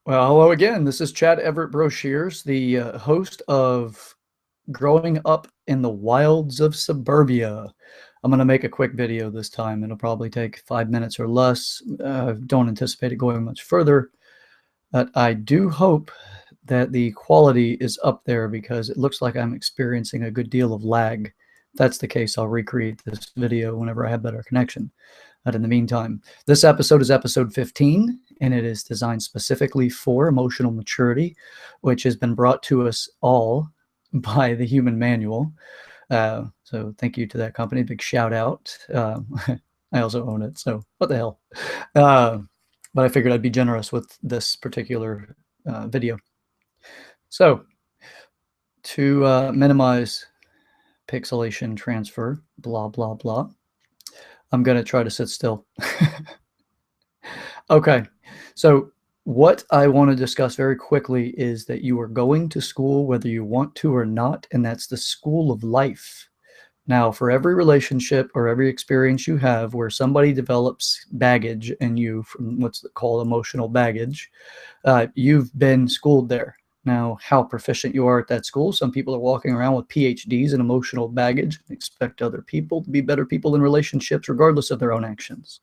Well, hello again. This is Chad Everett Broshears, the host of Growing Up in the Wilds of Suburbia. I'm going to make a quick video this time. It'll probably take 5 minutes or less. Don't anticipate it going much further, but I do hope that the quality is up there because it looks like I'm experiencing a good deal of lag. If that's the case, I'll recreate this video whenever I have better connection. But in the meantime, this episode is episode 15, and it is designed specifically for emotional maturity, which has been brought to us all by the Human Manual. So thank you to that company. Big shout out. I also own it, so what the hell. But I figured I'd be generous with this particular video. So to minimize pixelation transfer, blah, blah, blah, I'm going to try to sit still. Okay, so what I want to discuss very quickly is that you are going to school whether you want to or not, and that's the school of life. Now, for every relationship or every experience you have where somebody develops baggage in you from what's called emotional baggage, you've been schooled there. Now, how proficient you are at that school, some people are walking around with PhDs in emotional baggage and expect other people to be better people in relationships regardless of their own actions.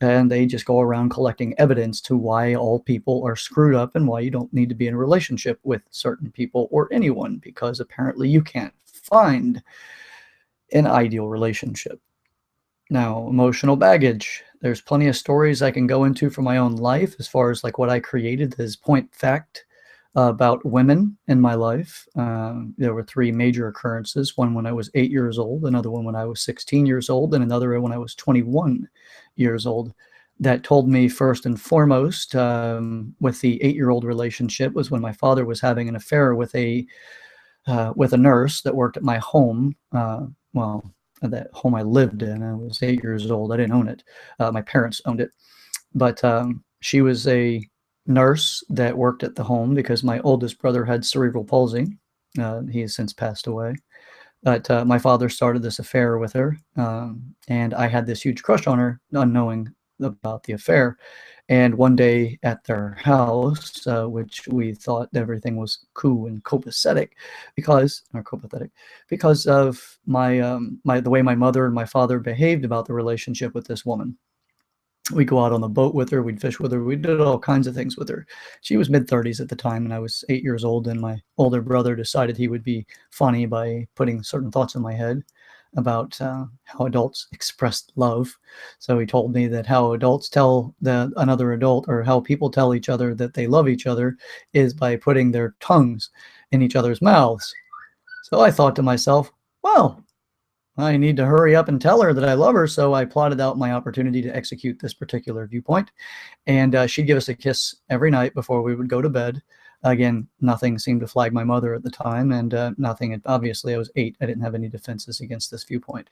And they just go around collecting evidence to why all people are screwed up and why you don't need to be in a relationship with certain people or anyone, because apparently you can't find an ideal relationship. Now, emotional baggage. There's plenty of stories I can go into from my own life as far as like what I created as point fact about women in my life. There were three major occurrences, one when I was 8 years old, another one when I was 16 years old, and another when I was 21 years old, that told me first and foremost with the 8-year-old relationship was when my father was having an affair with a nurse that worked at my home. Well, that home I lived in. I was 8 years old. I didn't own it. My parents owned it. But she was a nurse that worked at the home because my oldest brother had cerebral palsy. He has since passed away. But my father started this affair with her, and I had this huge crush on her, unknowing about the affair. And one day at their house, which we thought everything was cool and copacetic because of the way my mother and my father behaved about the relationship with this woman. We'd go out on the boat with her, we'd fish with her, we did all kinds of things with her. She was mid-30s at the time, and I was 8 years old, and my older brother decided he would be funny by putting certain thoughts in my head about how adults expressed love. So he told me that how adults tell another adult, or how people tell each other that they love each other, is by putting their tongues in each other's mouths. So I thought to myself, well, I need to hurry up and tell her that I love her. So I plotted out my opportunity to execute this particular viewpoint. And she'd give us a kiss every night before we would go to bed. Again, nothing seemed to flag my mother at the time, and nothing, obviously I was 8. I didn't have any defenses against this viewpoint.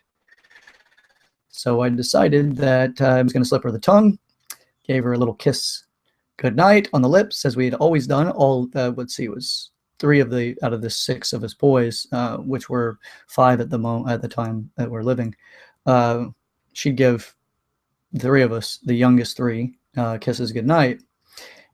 So I decided that I was going to slip her the tongue, gave her a little kiss goodnight on the lips, as we had always done. Let's see, it was 3 out of the 6 of us boys, which were 5 at the time that we're living. She'd give 3 of us, the youngest 3, kisses goodnight,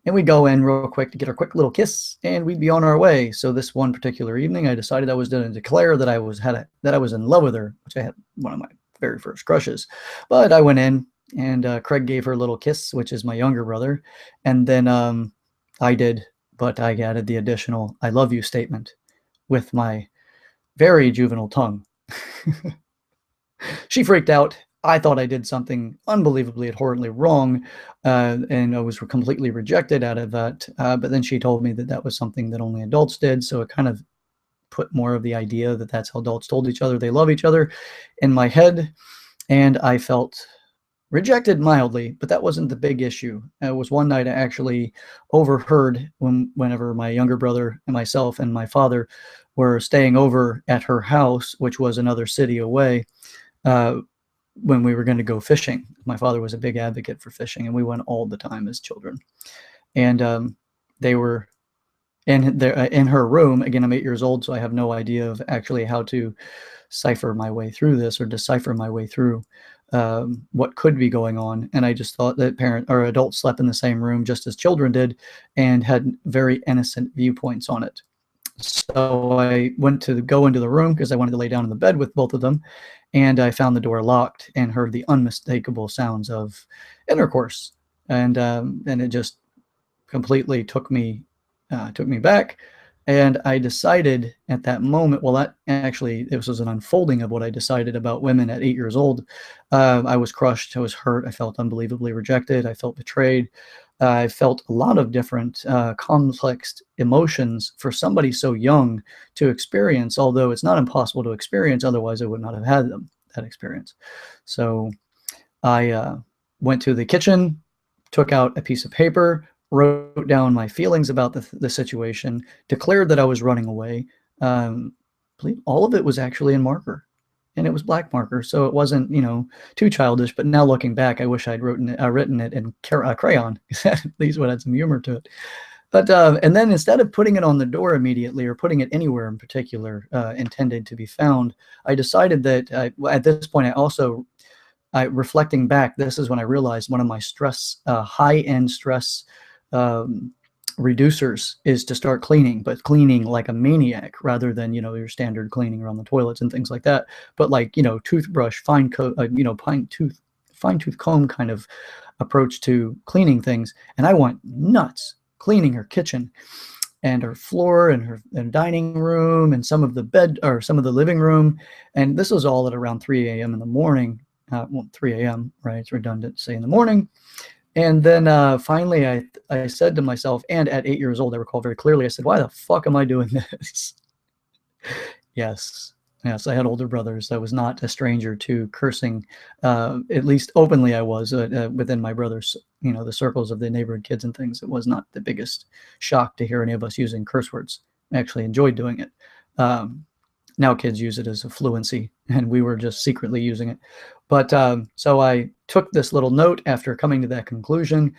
and we'd go in real quick to get a quick little kiss, and we'd be on our way. So this one particular evening, I decided I was going to declare that I was in love with her, which I had one of my very first crushes. But I went in, and Craig gave her a little kiss, which is my younger brother, and then I did. But I added the additional "I love you" statement with my very juvenile tongue. She freaked out. I thought I did something unbelievably abhorrently wrong, and I was completely rejected out of that. But then she told me that that was something that only adults did, so it kind of put more of the idea that that's how adults told each other they love each other in my head, and I felt rejected mildly, but that wasn't the big issue. It was one night I actually overheard whenever my younger brother and myself and my father were staying over at her house, which was another city away, when we were going to go fishing. My father was a big advocate for fishing, and we went all the time as children. And they were in her room. Again, I'm 8 years old, so I have no idea of actually how to cipher my way through this or decipher my way through what could be going on. And I just thought that parent or adults slept in the same room just as children did and had very innocent viewpoints on it. So I went to go into the room because I wanted to lay down in the bed with both of them. And I found the door locked and heard the unmistakable sounds of intercourse. And it just completely took me back. And I decided at that moment, well, that actually, this was an unfolding of what I decided about women at 8 years old. I was crushed. I was hurt. I felt unbelievably rejected. I felt betrayed. I felt a lot of different complex emotions for somebody so young to experience, although it's not impossible to experience. Otherwise, I would not have had that experience. So I went to the kitchen, took out a piece of paper, wrote down my feelings about the situation, declared that I was running away. All of it was actually in marker, and it was black marker, so it wasn't, too childish. But now looking back, I wish I'd written it in crayon. At least would have some humor to it. But and then instead of putting it on the door immediately or putting it anywhere in particular intended to be found, I decided that at this point reflecting back, this is when I realized one of my high-end stress reducers is to start cleaning, but cleaning like a maniac rather than, your standard cleaning around the toilets and things like that. But like, toothbrush, fine tooth comb kind of approach to cleaning things. And I went nuts cleaning her kitchen and her floor and her dining room and some of the living room. And this was all at around 3 a.m. in the morning. 3 a.m., right? It's redundant to say in the morning. And then finally I said to myself, and at 8 years old, I recall very clearly, I said, why the fuck am I doing this? Yes, I had older brothers. I was not a stranger to cursing, at least openly I was within my brothers, the circles of the neighborhood kids and things. It was not the biggest shock to hear any of us using curse words. I actually enjoyed doing it. Now kids use it as a fluency, and we were just secretly using it. But so I took this little note after coming to that conclusion,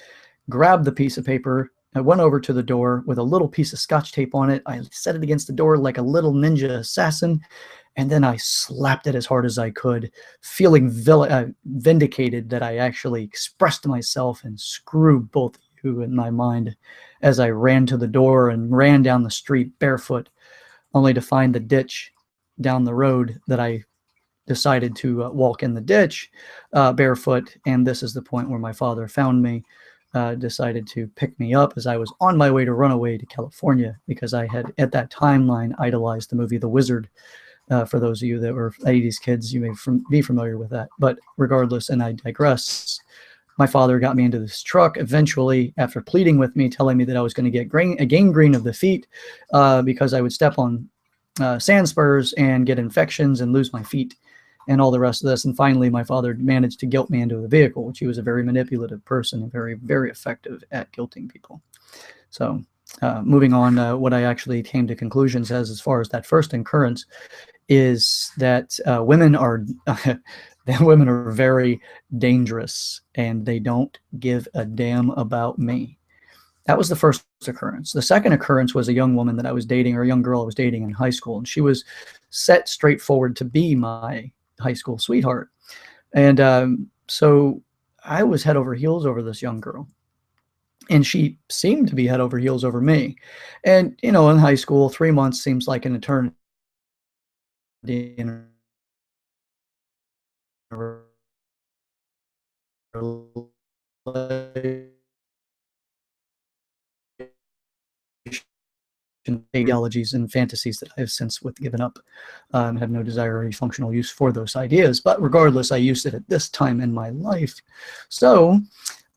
grabbed the piece of paper. I went over to the door with a little piece of scotch tape on it. I set it against the door like a little ninja assassin, and then I slapped it as hard as I could, feeling vindicated that I actually expressed myself and screwed both of you in my mind as I ran to the door and ran down the street barefoot, only to find the ditch down the road that I decided to walk in the ditch barefoot. And this is the point where my father found me, decided to pick me up as I was on my way to run away to California, because I had at that timeline idolized the movie The Wizard. For those of you that were 80s kids, you may be familiar with that. But regardless, and I digress, my father got me into this truck eventually after pleading with me, telling me that I was going to get gangrene of the feet because I would step on sand spurs and get infections and lose my feet and all the rest of this. And finally, my father managed to guilt me into the vehicle, which he was a very manipulative person and very, very effective at guilting people. So moving on, what I actually came to conclusions as far as that first occurrence is that women are very dangerous, and they don't give a damn about me. That was the first occurrence. The second occurrence was a young woman that I was dating, or a young girl I was dating in high school, and she was set straightforward to be my high school sweetheart. And so I was head over heels over this young girl, and she seemed to be head over heels over me. And, in high school, 3 months seems like an eternity in a ideologies and fantasies that I have since given up, and have no desire or any functional use for those ideas. But regardless, I used it at this time in my life. So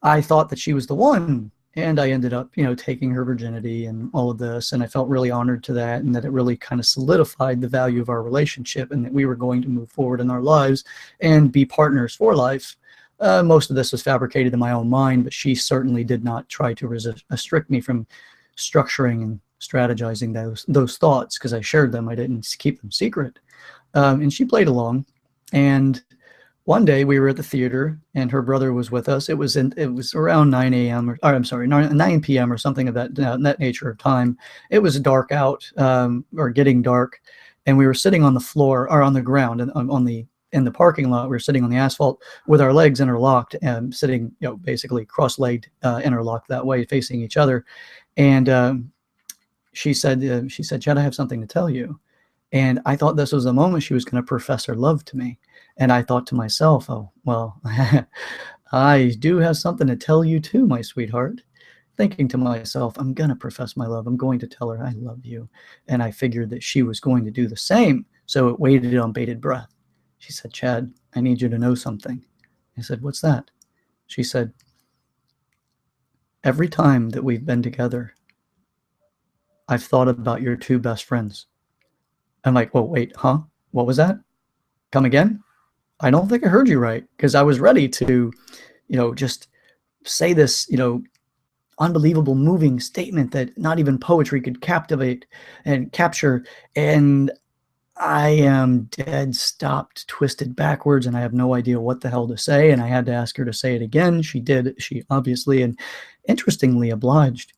I thought that she was the one, and I ended up, taking her virginity and all of this, and I felt really honored to that, and that it really kind of solidified the value of our relationship, and that we were going to move forward in our lives and be partners for life. Most of this was fabricated in my own mind, but she certainly did not try to restrict me from structuring and strategizing those thoughts, because I shared them. I didn't keep them secret. And she played along. And one day we were at the theater, and her brother was with us. It was around 9 a.m. or I'm sorry, 9 p.m. or something of that nature of time. It was dark out, or getting dark, and we were sitting on the floor, or on the ground, and in the parking lot. We were sitting on the asphalt with our legs interlocked and sitting, basically cross-legged, interlocked that way, facing each other. And she said, Chad, I have something to tell you. And I thought this was the moment she was going to profess her love to me. And I thought to myself, oh, well, I do have something to tell you too, my sweetheart. Thinking to myself, I'm going to profess my love. I'm going to tell her I love you. And I figured that she was going to do the same. So it waited on bated breath. She said, Chad, I need you to know something. I said, what's that? She said, every time that we've been together, I've thought about your two best friends. I'm like, well, wait, huh? What was that? Come again? I don't think I heard you right, because I was ready to, just say this, unbelievable, moving statement that not even poetry could captivate and capture. And I am dead stopped, twisted backwards, and I have no idea what the hell to say. And I had to ask her to say it again. She did. She obviously and interestingly obliged.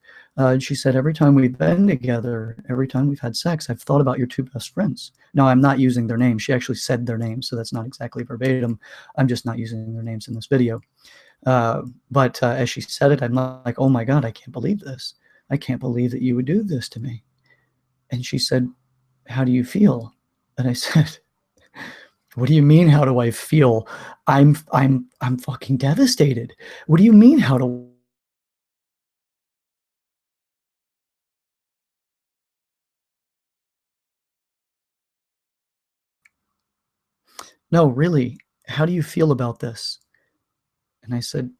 She said, every time we've been together, every time we've had sex, I've thought about your two best friends. Now, I'm not using their names. She actually said their names, so that's not exactly verbatim. I'm just not using their names in this video. But as she said it, I'm like, oh my God, I can't believe this. I can't believe that you would do this to me. And she said, how do you feel? And I said, what do you mean, how do I feel? I'm fucking devastated. What do you mean, how do no, really, how do you feel about this? And I said,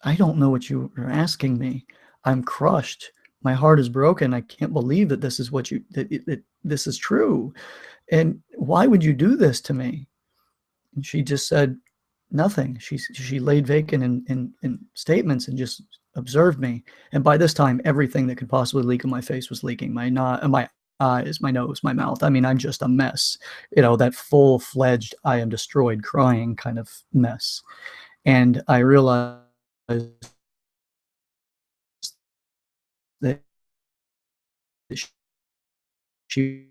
I don't know what you are asking me. I'm crushed. My heart is broken. I can't believe that this is what you, that this is true. And why would you do this to me? And she just said nothing. She laid vacant in statements and just observed me. And by this time, everything that could possibly leak in my face was leaking. My eyes, my nose, my mouth. I mean, I'm just a mess. That full-fledged I am destroyed crying kind of mess. And I realized that she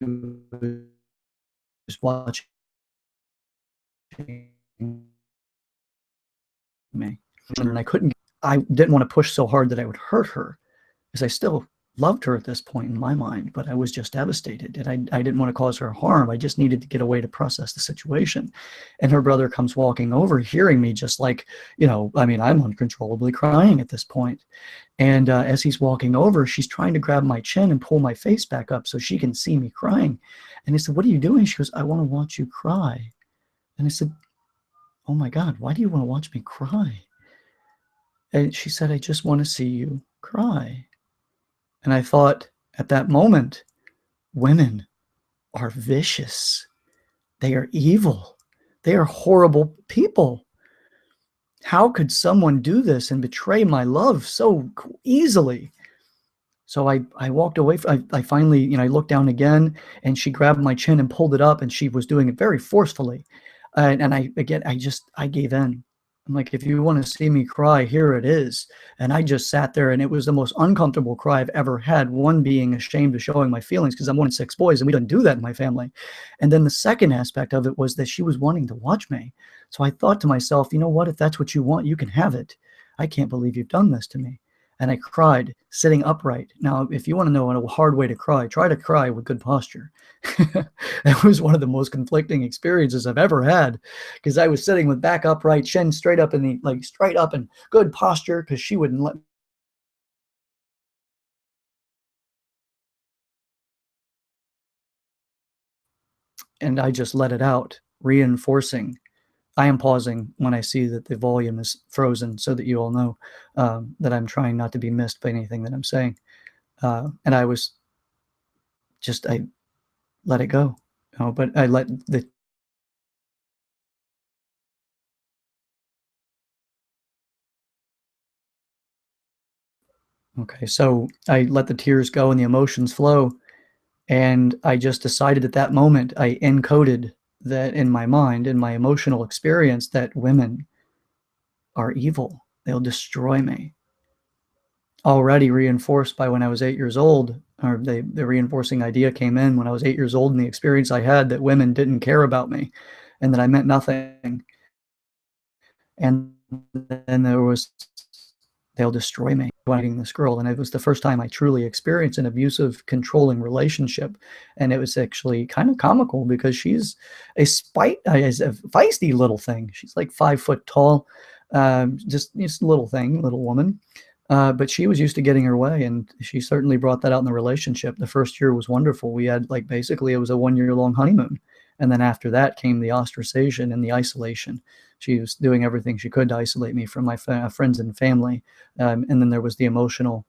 was watching me. And I didn't want to push so hard that I would hurt her, because I still loved her at this point in my mind, but I was just devastated, and I didn't want to cause her harm. I just needed to get away to process the situation. And her brother comes walking over, hearing me, just like, I mean, I'm uncontrollably crying at this point. And as he's walking over, she's trying to grab my chin and pull my face back up so she can see me crying. And he said, what are you doing? She goes, I want to watch you cry. And I said, oh my God, why do you want to watch me cry? And she said, I just want to see you cry. And I thought at that moment, women are vicious. They are evil. They are horrible people. How could someone do this and betray my love so easily? So I walked away. I finally, I looked down again, and she grabbed my chin and pulled it up, and she was doing it very forcefully. And I gave in. I'm like, if you want to see me cry, here it is. And I just sat there, and it was the most uncomfortable cry I've ever had. One, being ashamed of showing my feelings, because I'm one of 6 boys, and we don't do that in my family. And then the second aspect of it was that she was wanting to watch me. So I thought to myself, you know what? If that's what you want, you can have it. I can't believe you've done this to me. And I cried sitting upright. Now, if you want to know a hard way to cry, try to cry with good posture. That was one of the most conflicting experiences I've ever had, because I was sitting with back upright, chin straight up straight up and good posture, because she wouldn't let me. And I just let it out, reinforcing. I am pausing when I see that the volume is frozen, so that you all know that I'm trying not to be missed by anything that I'm saying. And I was I let it go, but I let the okay, so I let the tears go and the emotions flow, and I just decided at that moment, I encoded that in my mind, in my emotional experience, that women are evil. They'll destroy me. Already reinforced by when I was 8 years old, or the reinforcing idea came in when I was 8 years old, and the experience I had that women didn't care about me and that I meant nothing. And then there was, they'll destroy me dating this girl. And it was the first time I truly experienced an abusive, controlling relationship. And it was actually kind of comical because she's a feisty little thing. She's like 5 foot tall, just a little thing, little woman. But she was used to getting her way, and she certainly brought that out in the relationship. The first year was wonderful. We had, like, basically it was a 1 year long honeymoon. And then after that came the ostracization and the isolation. She was doing everything she could to isolate me from my friends and family. And then there was the emotional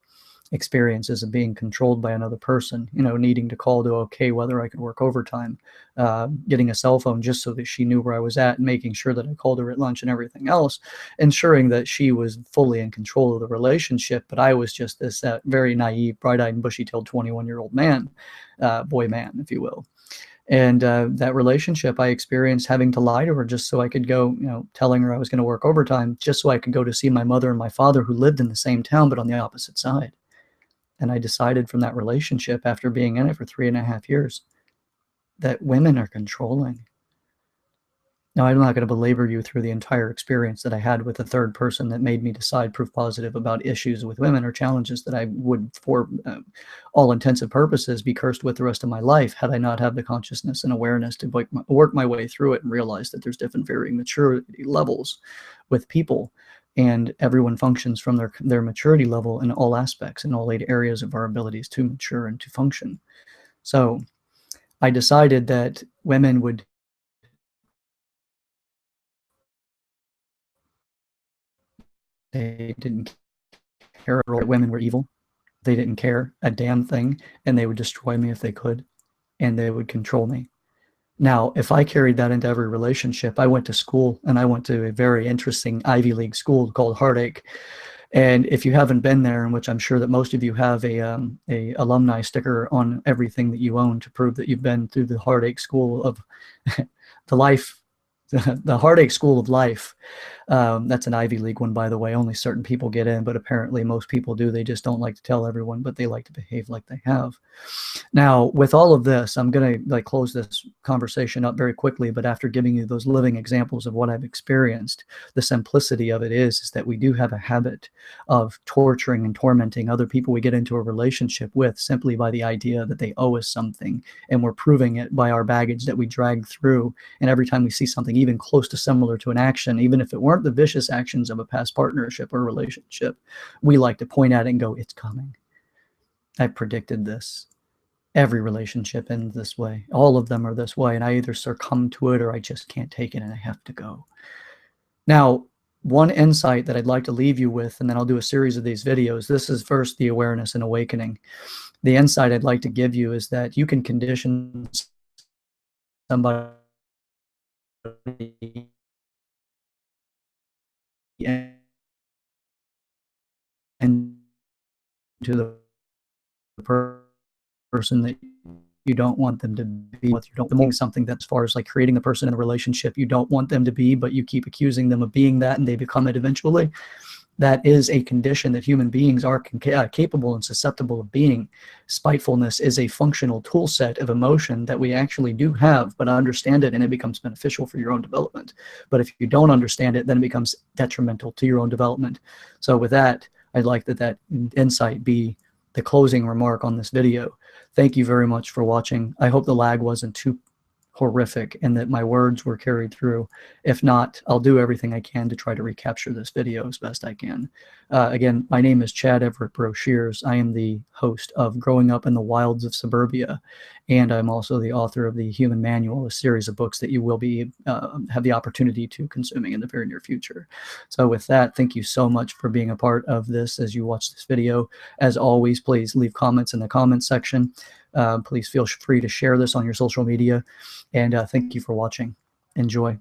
experiences of being controlled by another person, needing to call to okay whether I could work overtime, getting a cell phone just so that she knew where I was at, and making sure that I called her at lunch and everything else, ensuring that she was fully in control of the relationship. But I was just this very naive, bright-eyed and bushy-tailed 21-year-old man, boy man, if you will. And that relationship, I experienced having to lie to her just so I could go, telling her I was going to work overtime just so I could go to see my mother and my father, who lived in the same town but on the opposite side. And I decided from that relationship, after being in it for 3.5 years, that women are controlling. Now, I'm not going to belabor you through the entire experience that I had with a third person that made me decide proof positive about issues with women or challenges that I would, for all intensive purposes, be cursed with the rest of my life had I not had the consciousness and awareness to work my way through it and realize that there's different varying maturity levels with people. And everyone functions from their maturity level in all aspects, in all 8 areas of our abilities to mature and to function. So I decided that women would, they didn't care that women were evil. They didn't care a damn thing, and they would destroy me if they could, and they would control me. Now, if I carried that into every relationship, I went to school, and I went to a very interesting Ivy League school called Heartache. And if you haven't been there, in which I'm sure that most of you have a alumni sticker on everything that you own to prove that you've been through the Heartache School of the life, the Heartache School of Life. That's an Ivy League one, by the way. Only certain people get in, but apparently most people do. They just don't like to tell everyone, but they like to behave like they have. Now, with all of this, I'm going to close this conversation up very quickly, but after giving you those living examples of what I've experienced, the simplicity of it is that we do have a habit of torturing and tormenting other people we get into a relationship with simply by the idea that they owe us something, and we're proving it by our baggage that we drag through. And every time we see something even close to similar to an action, even if it weren't the vicious actions of a past partnership or relationship, we like to point at it and go, it's coming. I predicted this. Every relationship ends this way. All of them are this way, and I either succumb to it or I just can't take it and I have to go. Now, one insight that I'd like to leave you with, and then I'll do a series of these videos. This is first the awareness and awakening. The insight I'd like to give you is that you can condition somebody and to the person that you don't want them to be with. You don't want something that's, as far as creating the person in a relationship you don't want them to be, but you keep accusing them of being that and they become it eventually. That is a condition that human beings are capable and susceptible of being. Spitefulness is a functional tool set of emotion that we actually do have, but understand it and it becomes beneficial for your own development. But if you don't understand it, then it becomes detrimental to your own development. So with that, I'd like that insight be the closing remark on this video. Thank you very much for watching. I hope the lag wasn't too horrific and that my words were carried through. If not, I'll do everything I can to try to recapture this video as best I can. Again, my name is Chad Everett Broshears. I am the host of Growing Up in the Wilds of Suburbia, and I'm also the author of the Human Manual, a series of books that you will be have the opportunity to consuming in the very near future. So with that, thank you so much for being a part of this as you watch this video. As always, please leave comments in the comments section. Please feel free to share this on your social media, and thank you for watching. Enjoy.